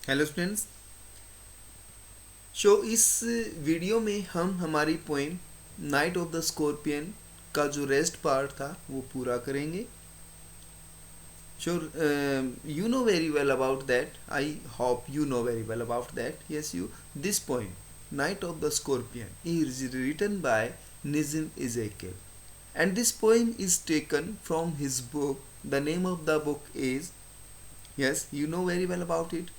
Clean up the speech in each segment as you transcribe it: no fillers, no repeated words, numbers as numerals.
Hello students. इस video में हम हमारी poem night of the scorpion का जो रेस्ट पार्ट था वो पूरा करेंगे। You know very well about that. I hope you know very well about that. Yes, you. This poem, Night of the Scorpion, is written by Nizam Ezekiel, and this poem is taken from his book. The name of the book is, yes, you know very well about it.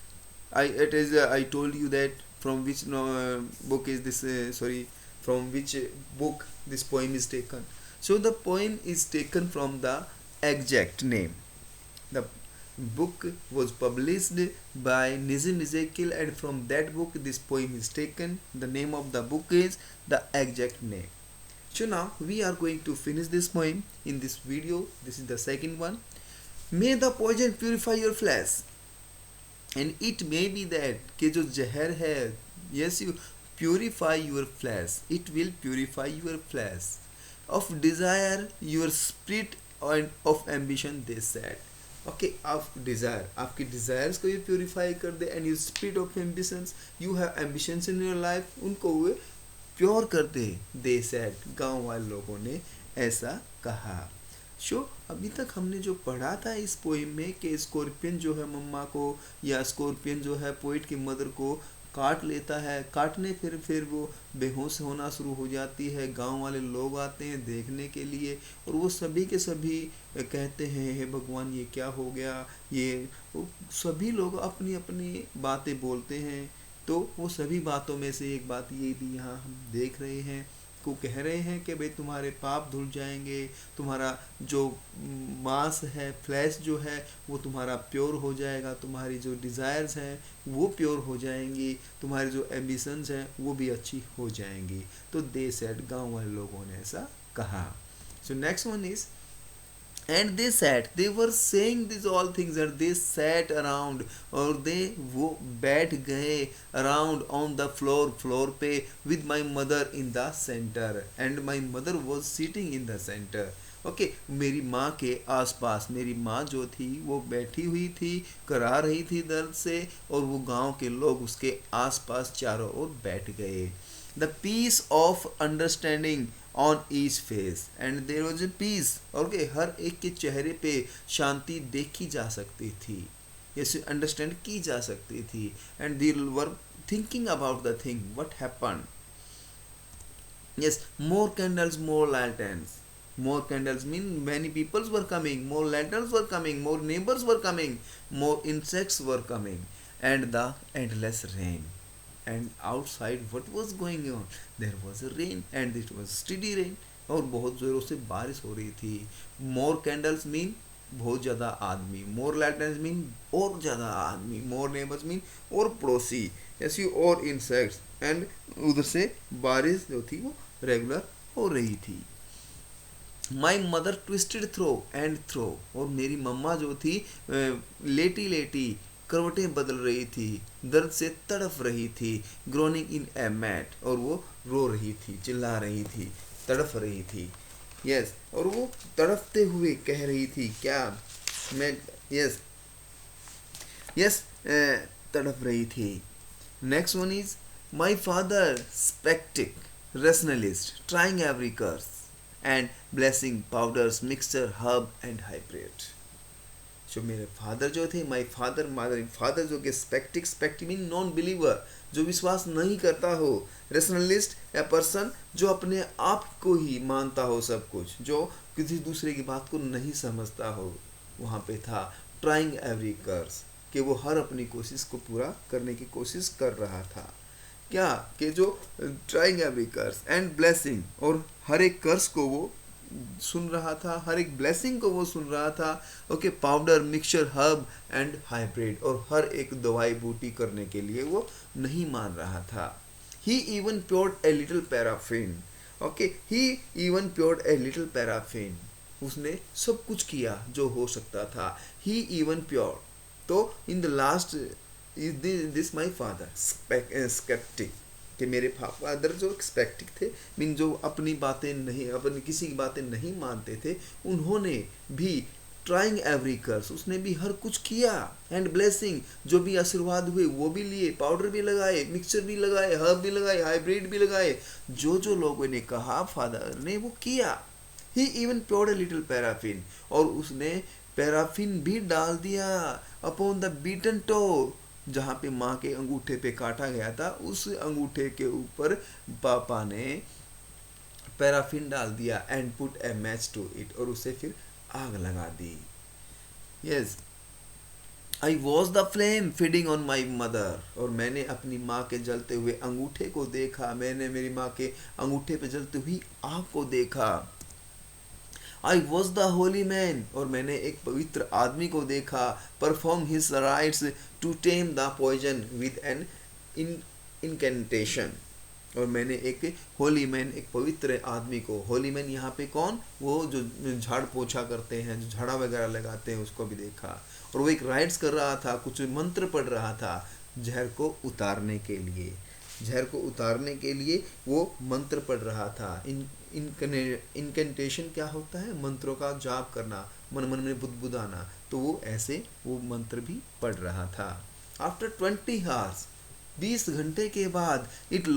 I told you that from which book is this sorry, from which book this poem is taken. So the poem is taken from the exact name. The book was published by Nizam Ezekiel, and from that book this poem is taken. The name of the book is the exact name. So now we are going to finish this poem in this video. This is the second one. May the poison purify your flesh. And it may be that कि जो जहर है, yes, you purify your flesh. It will purify your flesh. Of desire, your spirit, and of ambition, they said. Okay, of desire, आपकी desires को ये purify कर दे, and your spirit of ambitions, you have ambitions in your life, उनको वे pure कर दे. They said, गांव वाले लोगों ने ऐसा कहा. अभी तक हमने जो पढ़ा था इस पोइम में कि स्कॉर्पियन जो है मम्मा को, या स्कॉर्पियन जो है पोइट की मदर को काट लेता है. काटने फिर वो बेहोश होना शुरू हो जाती है. गांव वाले लोग आते हैं देखने के लिए, और वो सभी के सभी कहते हैं, हे भगवान ये क्या हो गया. वो सभी लोग अपनी अपनी बातें बोलते हैं. तो वो सभी बातों में से एक बात ये भी यहाँ हम देख रहे हैं को कह रहे हैं कि भाई तुम्हारे पाप धुल जाएंगे, तुम्हारा जो मांस है, फ्लैश जो है वो तुम्हारा प्योर हो जाएगा, तुम्हारी जो डिज़ायर्स हैं वो प्योर हो जाएंगी, तुम्हारी जो एम्बिशंस हैं वो भी अच्छी हो जाएंगी. तो दे सेड, गांव वाले लोगों ने ऐसा कहा. So next one is, and they were saying these all things, and they sat around, और वो बैठ गए around on the floor पे, with my mother in the center, and my mother was sitting in the center. Okay मेरी माँ के आसपास मेरी माँ जो थी वो बैठी हुई थी, करा रही थी दर्द से, और वो गांव के लोग उसके आसपास चारों ओर बैठ गए. The peace of understanding on each face, and there was a peace, और हर एक के चेहरे पे शांति देखी जा सकती थी, यस अंडरस्टैंड की जा सकती थी. And they were thinking about the thing what happen. Yes, more candles, more lanterns. More candles mean many peoples were coming, more lanterns were coming, more neighbors were coming, more insects were coming, and the endless rain. And outside, what was going on? There was a rain, and it was steady rain. और बहुत ज़ोरों से बारिश हो रही थी. मोर candles mean बहुत ज़्यादा आदमी, मोर लैटर्स मीन और ज़्यादा आदमी, मोर नेबर्स मीन और पड़ोसी, ऐसी और इंसेक्ट्स. एंड उधर से बारिश जो थी वो रेगुलर हो रही थी. My mother twisted throw and throw, और मेरी मम्मा जो थी लेटी लेटी करवटें बदल रही थी, दर्द से तड़फ रही थी. ग्रोनिंग इन ए मैट, और वो रो रही थी, चिल्ला रही थी, तड़फ रही थी. यस और वो तड़फते हुए कह रही थी क्या, मैं यस यस तड़फ रही थी. Next one is, my father sceptic rationalist, trying every curse, and blessing powders, mixture, herb and hybrid. जो मेरे फादर जो थे, माई फादर फादर जो कि स्पेक्टिक मीन नॉन बिलीवर, जो विश्वास नहीं करता हो. रेशनलिस्ट या पर्सन जो अपने आप को ही मानता हो सब कुछ, जो किसी दूसरे की बात को नहीं समझता हो, वहाँ पे था. ट्राइंग एवरी कर्स, कि वो हर अपनी कोशिश को पूरा करने की कोशिश कर रहा था. क्या कि जो trying every curse and blessing, और हर एक कर्स को वो सुन रहा था, हर एक ब्लेसिंग को वो सुन रहा था. Okay powder, mixture, herb and hybrid, और हर एक दवाई बूटी करने के लिए वो नहीं मान रहा था. He even poured a little paraffin. Okay he even poured a little paraffin, उसने सब कुछ किया जो हो सकता था. He even pour. तो in the last is this my father sceptic, कि मेरे फादर जो स्पेक्टिक थे, जो अपनी बातें नहीं, अपनी किसी की बातें नहीं मानते थे, उन्होंने भी ट्राइंग एवरी कर्स, उसने भी हर कुछ किया, एंड ब्लेसिंग, जो भी आशीर्वाद हुए वो भी लिए, पाउडर भी लगाए, मिक्सचर भी लगाए, हर्ब भी लगाए, हाइब्रिड भी लगाए, जो जो लोगों ने कहा फादर ने वो किया। ही इवन प्योर्ड a लिटिल पैराफिन, और उसने पैराफिन भी डाल दिया अपॉन द बीटन टो, जहाँ पे माँ के अंगूठे पे काटा गया था उस अंगूठे के ऊपर पापा ने पैराफिन डाल दिया, and put a match to it, और उसे फिर आग लगा दी। Yes, I was the flame feeding on my mother, और मैंने अपनी माँ के जलते हुए अंगूठे को देखा, मैंने मेरी माँ के अंगूठे पे जलती हुई आग को देखा। I was the holy man, और मैंने एक पवित्र आदमी को देखा, perform his rites to tame the poison with an incantation, और मैंने एक होली मैन, एक पवित्र आदमी को, होली मैन यहाँ पे कौन, वो जो झाड़ पोछा करते हैं, जो झाड़ा वगैरह लगाते हैं, उसको भी देखा, और वो एक राइट्स कर रहा था, कुछ मंत्र पढ़ रहा था जहर को उतारने के लिए, जहर को उतारने के लिए वो मंत्र पढ़ रहा था। इनकेंटेशन क्या होता है, मंत्रों का जाप करना, मन मन में बुदबुदाना, तो वो ऐसे वो मंत्र भी पढ़ रहा था। आफ्टर 20 hours, 20 घंटे के बाद इट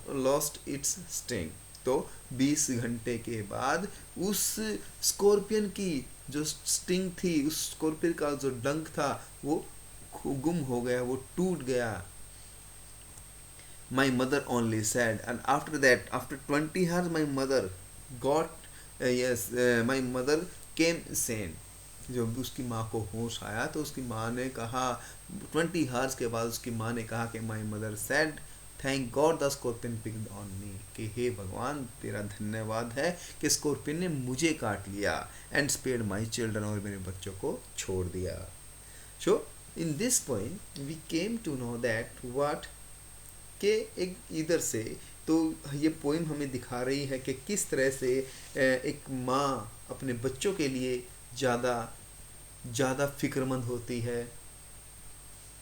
लॉस्ट इट्स स्टिंग, तो 20 घंटे के बाद उस स्कॉर्पियन की जो स्टिंग थी, उस स्कॉर्पियन का जो डंक था वो गुम हो गया, वो टूट गया। My mother only said, and after that, after 20 hours, my mother got my mother came sane. जब उसकी माँ को होश आया तो उसकी माँ ने कहा, 20 hours के बाद उसकी माँ ने कहा कि my mother said, thank God the scorpion picked on me, कि हे भगवान तेरा धन्यवाद है कि स्कॉर्पियन ने मुझे काट लिया, एंड स्पेयर्ड माई चिल्ड्रन, और मेरे बच्चों को छोड़ दिया। So in this point we came to know that what, के एक इधर से तो ये पोइम हमें दिखा रही है कि किस तरह से एक माँ अपने बच्चों के लिए ज़्यादा फिक्रमंद होती है।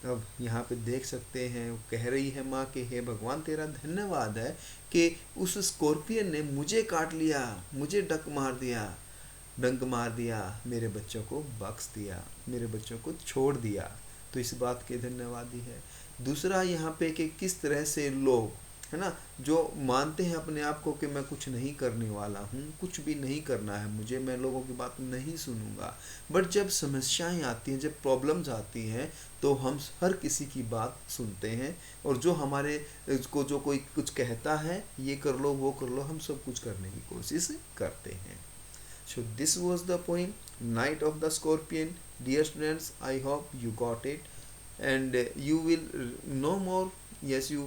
अब यहाँ पे देख सकते हैं वो कह रही है माँ के, हे भगवान तेरा धन्यवाद है कि उस स्कॉर्पियन ने मुझे काट लिया, मुझे डंक मार दिया, मेरे बच्चों को बख्श दिया, मेरे बच्चों को छोड़ दिया, तो इस बात के धन्यवादी है। दूसरा यहाँ पे कि किस तरह से लोग, है ना, जो मानते हैं अपने आप को कि मैं कुछ नहीं करने वाला हूँ, कुछ भी नहीं करना है मुझे, मैं लोगों की बात नहीं सुनूंगा, बट जब समस्याएं आती हैं, जब प्रॉब्लम्स आती हैं, तो हम हर किसी की बात सुनते हैं, और जो हमारे को जो कोई कुछ कहता है, ये कर लो वो कर लो, हम सब कुछ करने की कोशिश करते हैं। So this was the poem Night of the Scorpion. Dear students, I hope you got it, and you will know more. Yes, you